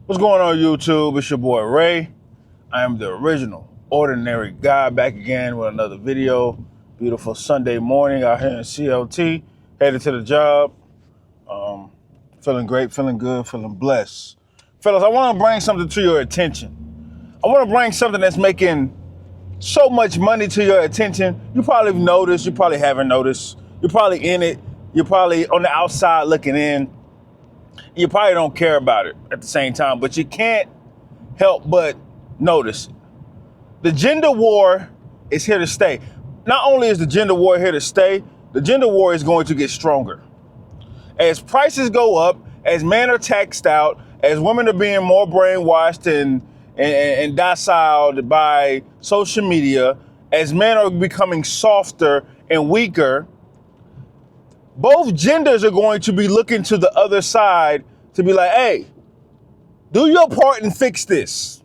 What's going on, YouTube? It's your boy Ray. I am the original ordinary guy, back again with another video. Beautiful Sunday morning out here in CLT, headed to the job. Feeling great, feeling good, feeling blessed. Fellas, I want to bring something to your attention. I want to bring something that's making so much money to your attention. You probably have noticed, you probably haven't noticed. You're probably in it. You're probably on the outside looking in. You probably don't care about it at the same time, but you can't help but notice it. The gender war is here to stay. Not only is the gender war here to stay, the gender war is going to get stronger. As prices go up, as men are taxed out, as women are being more brainwashed and docile by social media, as men are becoming softer and weaker, both genders are going to be looking to the other side to be like, hey, do your part and fix this.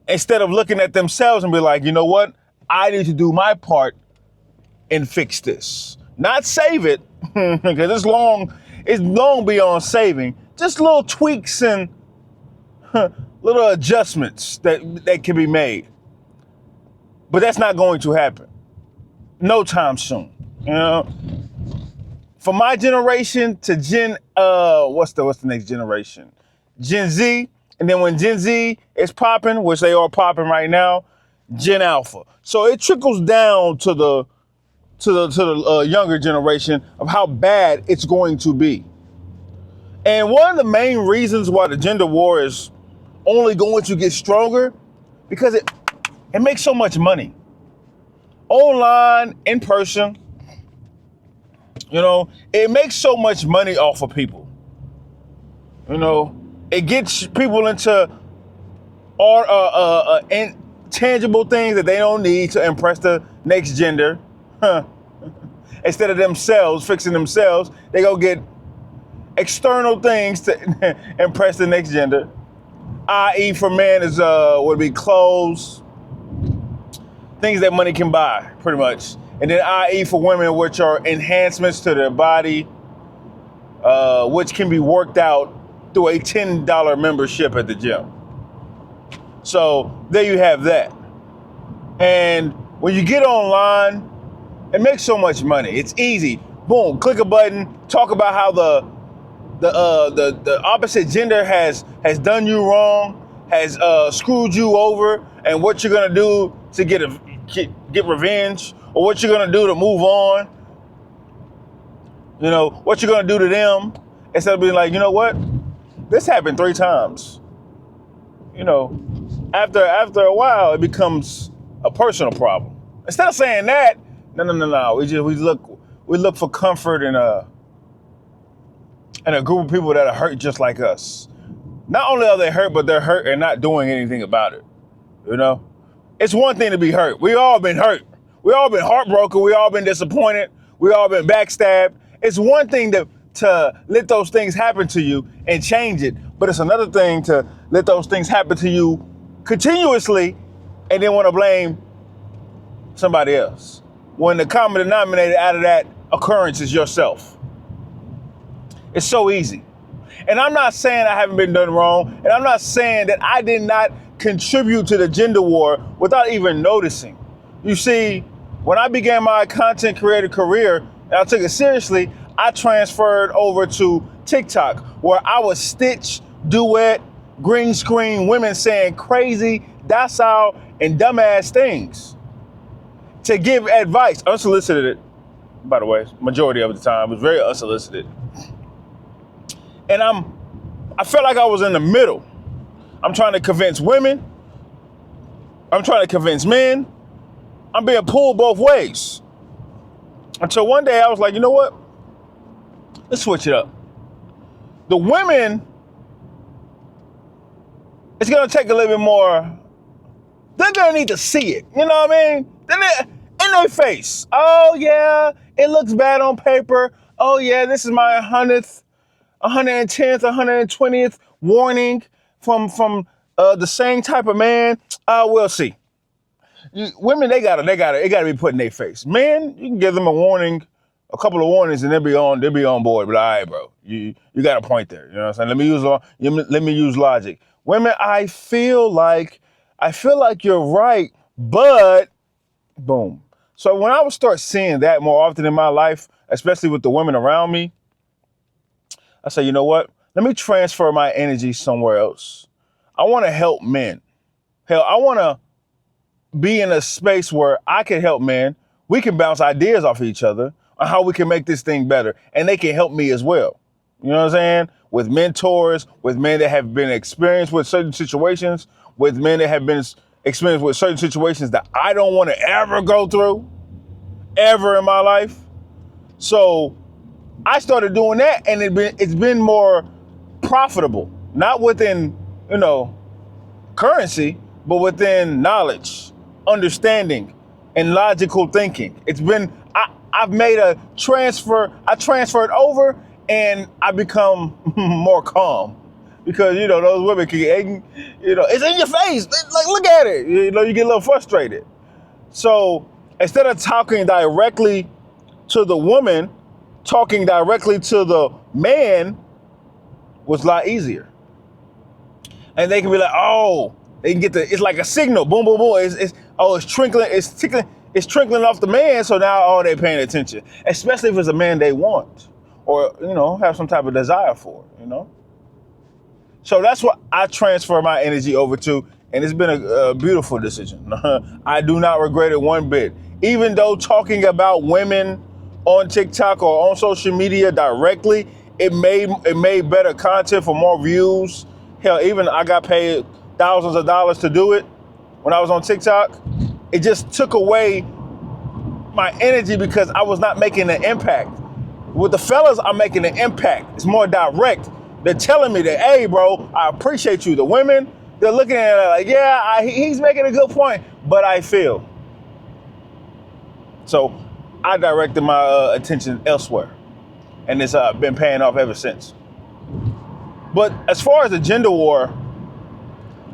Instead of looking at themselves and be like, you know what? I need to do my part and fix this. Not save it, because it's long beyond saving. Just little tweaks and little adjustments that can be made. But that's not going to happen. No time soon. You know? For my generation to what's the next generation? Gen Z. And then when Gen Z is popping, which they are popping right now, Gen Alpha. So it trickles down to the younger generation of how bad it's going to be. And one of the main reasons why the gender war is only going to get stronger, because it makes so much money. Online, in person, you know, it makes so much money off of people. You know, it gets people into intangible things that they don't need to impress the next gender. Instead of themselves fixing themselves, they go get external things to impress the next gender. I.e. for men is would be clothes, things that money can buy, pretty much. And then I.e. for women, which are enhancements to their body, which can be worked out through a $10 membership at the gym. So there you have that. And when you get online, it makes so much money. It's easy. Boom, click a button, talk about how the opposite gender has done you wrong, has screwed you over, and what you're gonna do to get revenge, or what you're gonna do to move on. You know, what you're gonna do to them, instead of being like, you know what? This happened 3 times. You know, after a while, it becomes a personal problem. Instead of saying that, no. We look for comfort in a group of people that are hurt just like us. Not only are they hurt, but they're hurt and not doing anything about it. You know, it's one thing to be hurt. We all been hurt. We all been heartbroken. We all been disappointed. We all been backstabbed. It's one thing to let those things happen to you and change it. But it's another thing to let those things happen to you continuously and then want to blame somebody else, when the common denominator out of that occurrence is yourself. It's so easy. And I'm not saying I haven't been done wrong, and I'm not saying that I did not contribute to the gender war without even noticing. You see, when I began my content creator career, and I took it seriously, I transferred over to TikTok, where I would stitch, duet, green screen women saying crazy, docile, and dumbass things to give advice, unsolicited, by the way, majority of the time. It was very unsolicited. And I felt like I was in the middle. I'm trying to convince women. I'm trying to convince men. I'm being pulled both ways. Until one day I was like, you know what? Let's switch it up. The women, it's gonna take a little bit more. They're gonna need to see it. You know what I mean? In their face. Oh yeah, it looks bad on paper. Oh yeah, this is my 110th, 120th warning from the same type of man. We'll see. Women, it gotta be put in their face. Men, you can give them a warning A couple of warnings and they'll be on board. But all right, bro, you got a point there. You know what I'm saying? Let me use logic. Women, I feel like you're right, but boom. So when I would start seeing that more often in my life, especially with the women around me, I say, you know what? Let me transfer my energy somewhere else. I want to help men. Hell, I want to be in a space where I can help men. We can bounce ideas off of each other on how we can make this thing better. And they can help me as well. You know what I'm saying? With mentors, with men that have been experienced with certain situations, with men that have been experienced with certain situations that I don't want to ever go through, ever in my life. So I started doing that, and it's been more profitable, not within, currency, but within knowledge, understanding, and logical thinking. I've made a transfer. I transferred over, and I become more calm because those women can, it's in your face. Like, look at it. You get a little frustrated. So instead of talking directly to the woman, talking directly to the man was a lot easier. And they can be like, oh, they can get it's like a signal, boom, boom, boom. It's trickling off the man. So now, they're paying attention, especially if it's a man they want or, have some type of desire for, So that's what I transfer my energy over to. And it's been a beautiful decision. I do not regret it one bit. Even though talking about women on TikTok or on social media directly, it made better content for more views. Hell, even I got paid thousands of dollars to do it when I was on TikTok. It just took away my energy because I was not making an impact. With the fellas, I'm making an impact. It's more direct. They're telling me that, hey, bro, I appreciate you. The women, they're looking at it like, yeah, he's making a good point, but I feel. So I directed my attention elsewhere, and it's been paying off ever since. But as far as the gender war,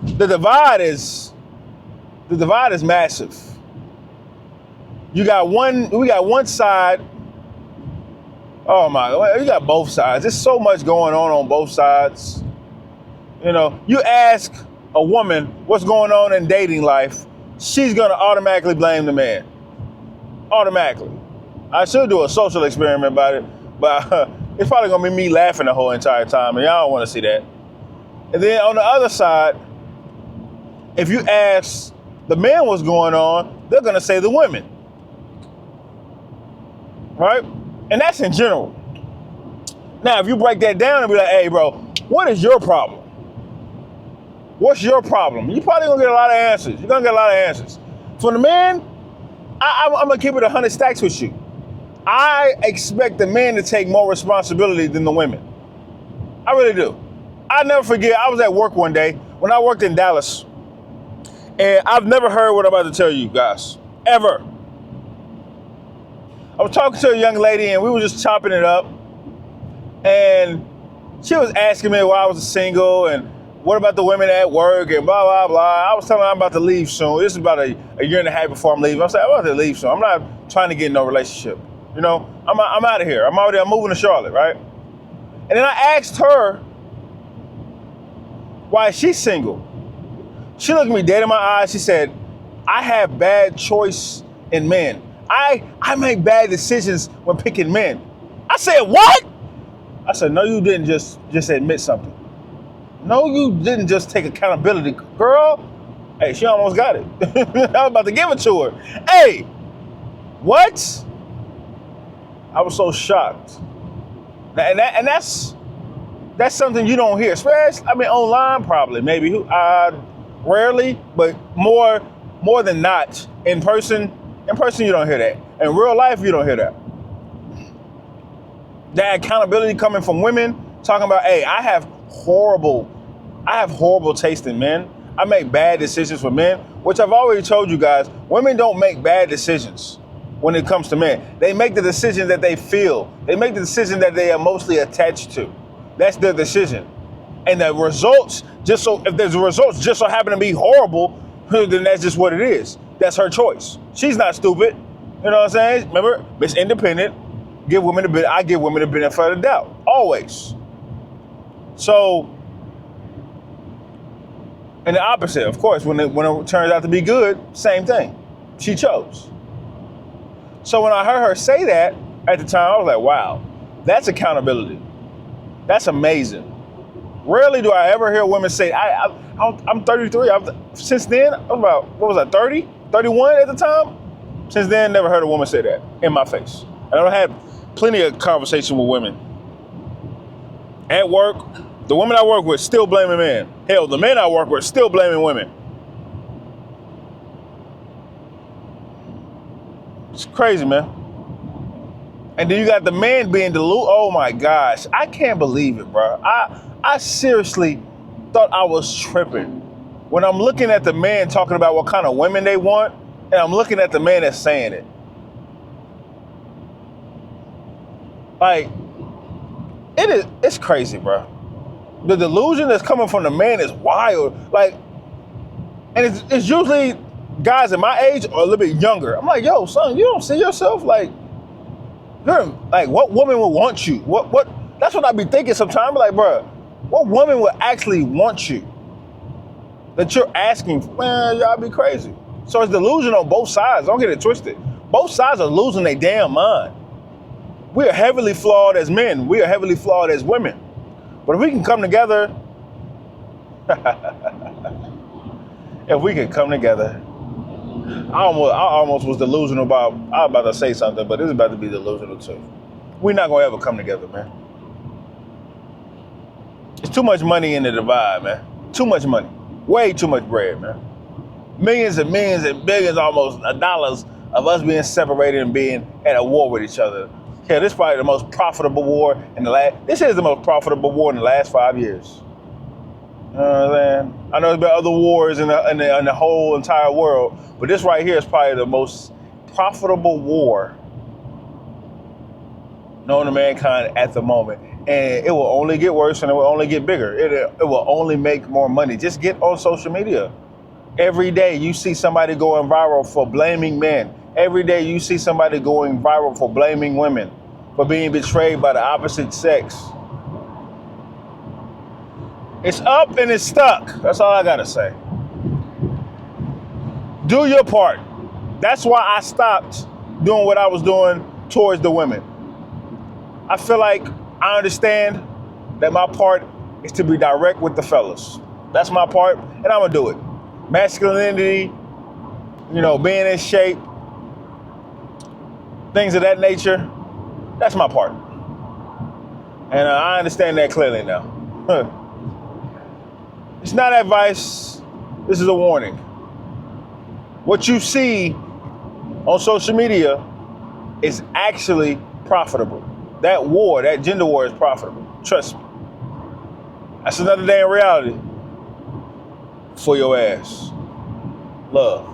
the divide is massive. We got one side. Oh my God, you got both sides. There's so much going on both sides. You ask a woman what's going on in dating life, she's gonna automatically blame the man. Automatically. I should do a social experiment about it, but it's probably gonna be me laughing the whole entire time, and y'all don't want to see that. And then on the other side, if you ask the men what's going on, they're gonna say the women, right? And that's in general. Now, if you break that down and be like, hey, bro, what is your problem? What's your problem? You're probably gonna get a lot of answers. You're gonna get a lot of answers. For the men, I'm gonna keep it 100 stacks with you. I expect the men to take more responsibility than the women. I really do. I never forget, I was at work one day when I worked in Dallas, and I've never heard what I'm about to tell you guys, ever. I was talking to a young lady, and we were just chopping it up, and she was asking me why I was single, and what about the women at work, and blah, blah, blah. I was telling her I'm about to leave soon. This is about a year and a half before I'm leaving. I said, I'm about to leave soon. I'm not trying to get in no relationship. I'm out of here. I'm moving to Charlotte, right? And then I asked her why she's single. She looked me dead in my eyes. She said, I have bad choice in men. I make bad decisions when picking men. I said, what? I said, no, you didn't just admit something. No, you didn't just take accountability. Girl, hey, she almost got it. I was about to give it to her. Hey, what? I was so shocked. And that's something you don't hear, especially, online probably, maybe, rarely, but more than not, in person you don't hear that. In real life, you don't hear that. That accountability coming from women, talking about, hey, I have horrible taste in men. I make bad decisions for men, which I've already told you guys, women don't make bad decisions when it comes to men. They make the decision that they feel. They make the decision that they are mostly attached to. That's their decision. And the results, if there's results just so happen to be horrible, then that's just what it is. That's her choice. She's not stupid. You know what I'm saying? Remember, Miss Independent. I give women the benefit of the doubt, always. So, and the opposite, of course, when it turns out to be good, same thing. She chose. So when I heard her say that at the time, I was like, wow, that's accountability. That's amazing. Rarely do I ever hear women say, I'm 33. Since then, I'm about, 30? 31 at the time? Since then, never heard a woman say that in my face. And I've had plenty of conversation with women. At work, the women I work with still blaming men. Hell, the men I work with still blaming women. It's crazy, man. And then you got the man being deluded. Oh my gosh, I can't believe it, bro. I seriously thought I was tripping when I'm looking at the man talking about what kind of women they want, and I'm looking at the man that's saying it. Like, it's crazy, bro. The delusion that's coming from the man is wild. Like, and it's usually guys in my age or a little bit younger. I'm like, yo, son, you don't see yourself like, like, what woman would want you? What? That's what I be thinking sometimes. Like, bro, what woman would actually want you? That you're asking for? Man, y'all be crazy. So it's delusion on both sides. Don't get it twisted. Both sides are losing their damn mind. We are heavily flawed as men. We are heavily flawed as women. But if we can come together, if we can come together, I almost was delusional about, I was about to say something, but this is about to be delusional too. We're not going to ever come together, man. It's too much money in the divide, man. Too much money. Way too much bread, man. Millions and millions and billions almost of dollars of us being separated and being at a war with each other. Yeah, this is probably the most profitable war in this is the most profitable war in the last 5 years. You know what I'm saying? I know there's been other wars in the whole entire world, but this right here is probably the most profitable war known to mankind at the moment. And it will only get worse and it will only get bigger. It will only make more money. Just get on social media. Every day you see somebody going viral for blaming men. Every day you see somebody going viral for blaming women, for being betrayed by the opposite sex. It's up and it's stuck. That's all I gotta say. Do your part. That's why I stopped doing what I was doing towards the women. I feel like I understand that my part is to be direct with the fellas. That's my part, and I'm gonna do it. Masculinity, being in shape, things of that nature, that's my part. And I understand that clearly now. It's not advice, this is a warning. What you see on social media is actually profitable. That war, that gender war is profitable. Trust me. That's another day in reality for your ass. Love.